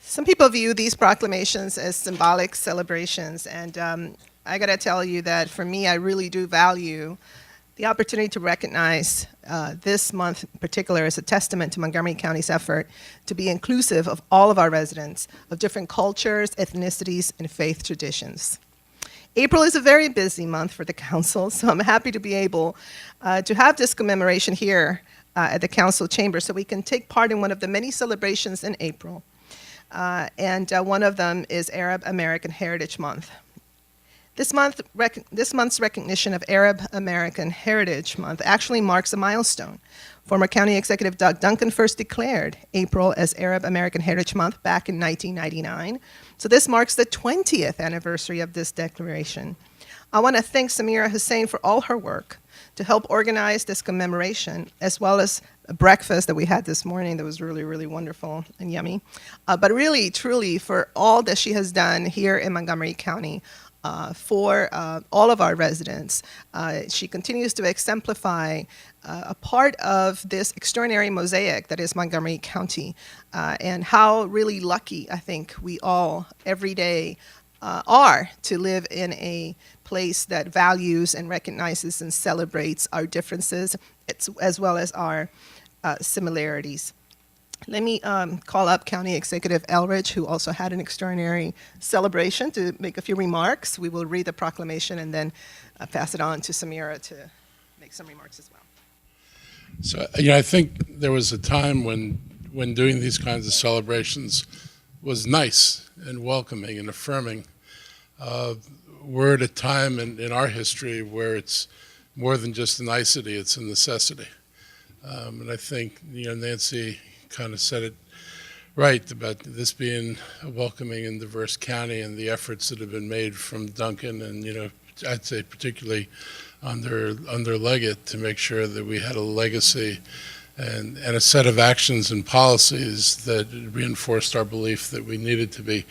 Some people view these proclamations as symbolic celebrations, and I gotta tell you that for me, I really do value the opportunity to recognize this month in particular as a testament to Montgomery County's effort to be inclusive of all of our residents of different cultures, ethnicities, and faith traditions. April is a very busy month for the council, so I'm happy to be able to have this commemoration here at the council chamber so we can take part in one of the many celebrations in April. One of them is Arab American Heritage Month. This month's recognition of Arab American Heritage Month actually marks a milestone. Former County Executive Doug Duncan first declared April as Arab American Heritage Month back in 1999. So this marks the 20th anniversary of this declaration. I want to thank Samira Hussein for all her work to help organize this commemoration, as well as a breakfast that we had this morning that was really, really wonderful and yummy. But really, truly, for all that she has done here in Montgomery County, for all of our residents. She continues to exemplify a part of this extraordinary mosaic that is Montgomery County, and how really lucky I think we all every day are to live in a place that values and recognizes and celebrates our differences as well as our similarities. Let me call up County Executive Elrich, who also had an extraordinary celebration, to make a few remarks. We will read the proclamation and then pass it on to Samira to make some remarks as well. So, I think there was a time when doing these kinds of celebrations was nice and welcoming and affirming. We're at a time in our history where it's more than just a nicety, it's a necessity. And I think, Nancy kind of said it right about this being a welcoming and diverse county and the efforts that have been made from Duncan and, I'd say particularly under Leggett to make sure that we had a legacy and a set of actions and policies that reinforced our belief that we needed to be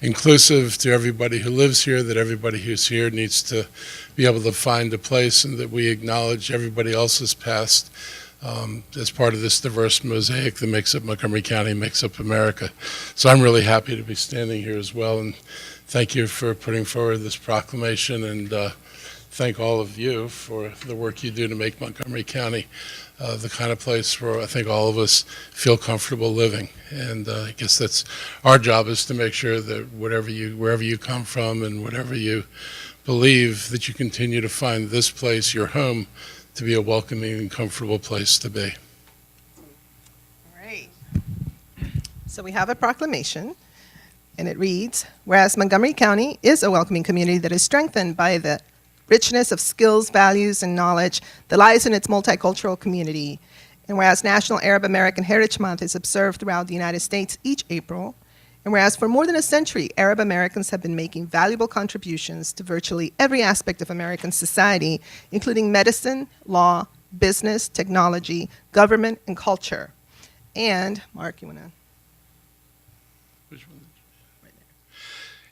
inclusive to everybody who lives here, that everybody who's here needs to be able to find a place, and that we acknowledge everybody else's past as part of this diverse mosaic that makes up Montgomery County, makes up America. So I'm really happy to be standing here as well, and thank you for putting forward this proclamation, and thank all of you for the work you do to make Montgomery County the kind of place where I think all of us feel comfortable living. And I guess that's our job, is to make sure that wherever you come from and whatever you believe, that you continue to find this place, your home, to be a welcoming and comfortable place to be. All right. So we have a proclamation, and it reads, whereas Montgomery County is a welcoming community that is strengthened by the richness of skills, values, and knowledge that lies in its multicultural community, and whereas National Arab American Heritage Month is observed throughout the United States each April, and whereas for more than a century, Arab Americans have been making valuable contributions to virtually every aspect of American society, including medicine, law, business, technology, government, and culture. And, Mark, you want to? Which one? Right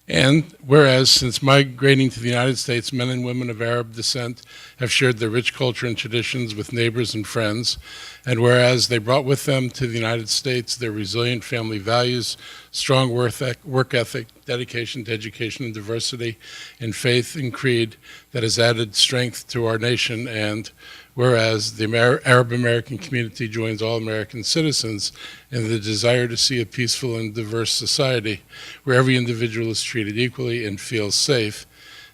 there. And whereas since migrating to the United States, men and women of Arab descent have shared their rich culture and traditions with neighbors and friends, and whereas they brought with them to the United States their resilient family values, strong work ethic, dedication to education and diversity, and faith and creed that has added strength to our nation, and whereas the Arab American community joins all American citizens in the desire to see a peaceful and diverse society where every individual is treated equally and feels safe,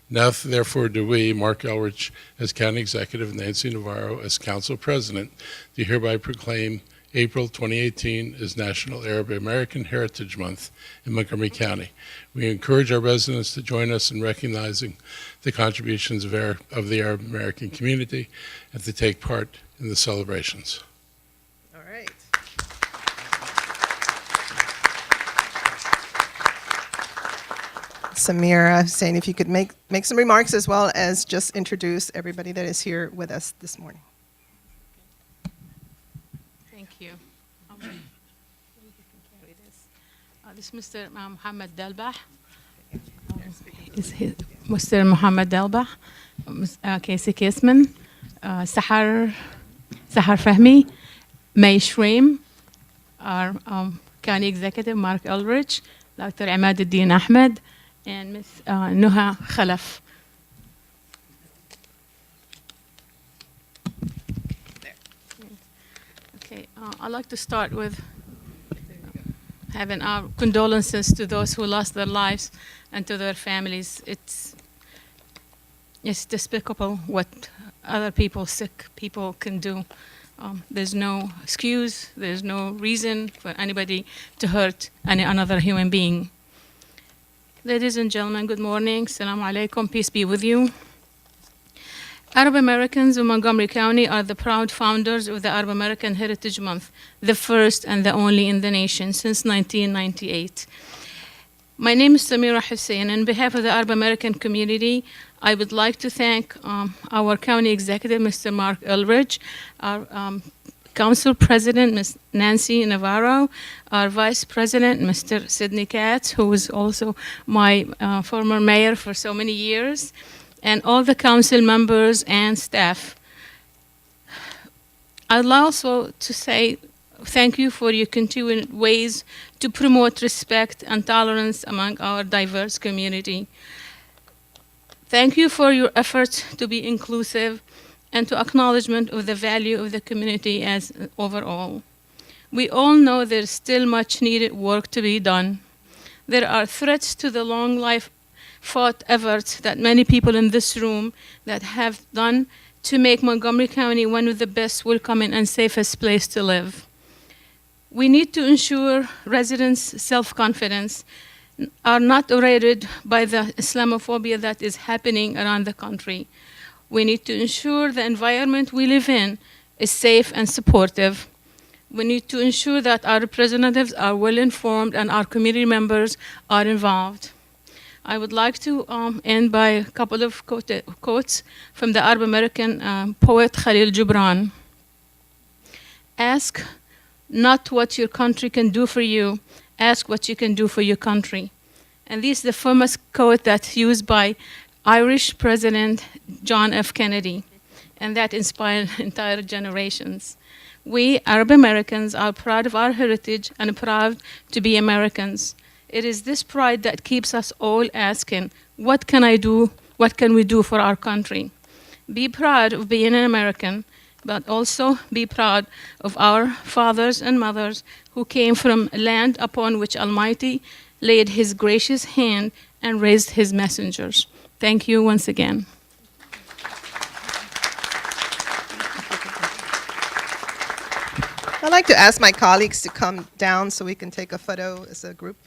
now therefore do we, Mark Elrich as County Executive, and Nancy Navarro as Council President, do hereby proclaim April 2018 as National Arab American Heritage Month in Montgomery County. We encourage our residents to join us in recognizing the contributions of the Arab American community and to take part in the celebrations. All right. Samira Hussein, if you could make some remarks as well as just introduce everybody that is here with us this morning. Thank you. This is Mr. Mohammed Delbah. Mr. Mohammed Delbah, Casey Kisman, Sahar Fahmi, May Shreem, our County Executive Mark Elrich, Dr. Imaduddin Ahmed, and Ms. Nuha Khalaf. Okay, I'd like to start with having our condolences to those who lost their lives and to their families. It's despicable what other people, sick people, can do. There's no excuse, there's no reason for anybody to hurt another human being. Ladies and gentlemen, good morning. Assalamu alaikum, peace be with you. Arab Americans of Montgomery County are the proud founders of the Arab American Heritage Month, the first and the only in the nation since 1998. My name is Samira Hussein. On behalf of the Arab American community, I would like to thank our county executive, Mr. Mark Elrich, our council president, Ms. Nancy Navarro, our vice president, Mr. Sidney Katz, who was also my former mayor for so many years, and all the council members and staff. I'd also to say thank you for your continued ways to promote respect and tolerance among our diverse community. Thank you for your efforts to be inclusive and to acknowledgement of the value of the community as overall. We all know there's still much needed work to be done. There are threats to the long life fought efforts that many people in this room that have done to make Montgomery County one of the best welcoming and safest place to live. We need to ensure residents' self-confidence are not eroded by the Islamophobia that is happening around the country. We need to ensure the environment we live in is safe and supportive. We need to ensure that our representatives are well informed and our community members are involved. I would like to end by a couple of quotes from the Arab American poet Khalil Gibran. Ask not what your country can do for you, ask what you can do for your country. And this is the famous quote that's used by Irish President John F. Kennedy, and that inspired entire generations. We, Arab Americans, are proud of our heritage and proud to be Americans. It is this pride that keeps us all asking, what can I do? What can we do for our country? Be proud of being an American, but also be proud of our fathers and mothers who came from a land upon which Almighty laid his gracious hand and raised his messengers. Thank you once again. I'd like to ask my colleagues to come down so we can take a photo as a group.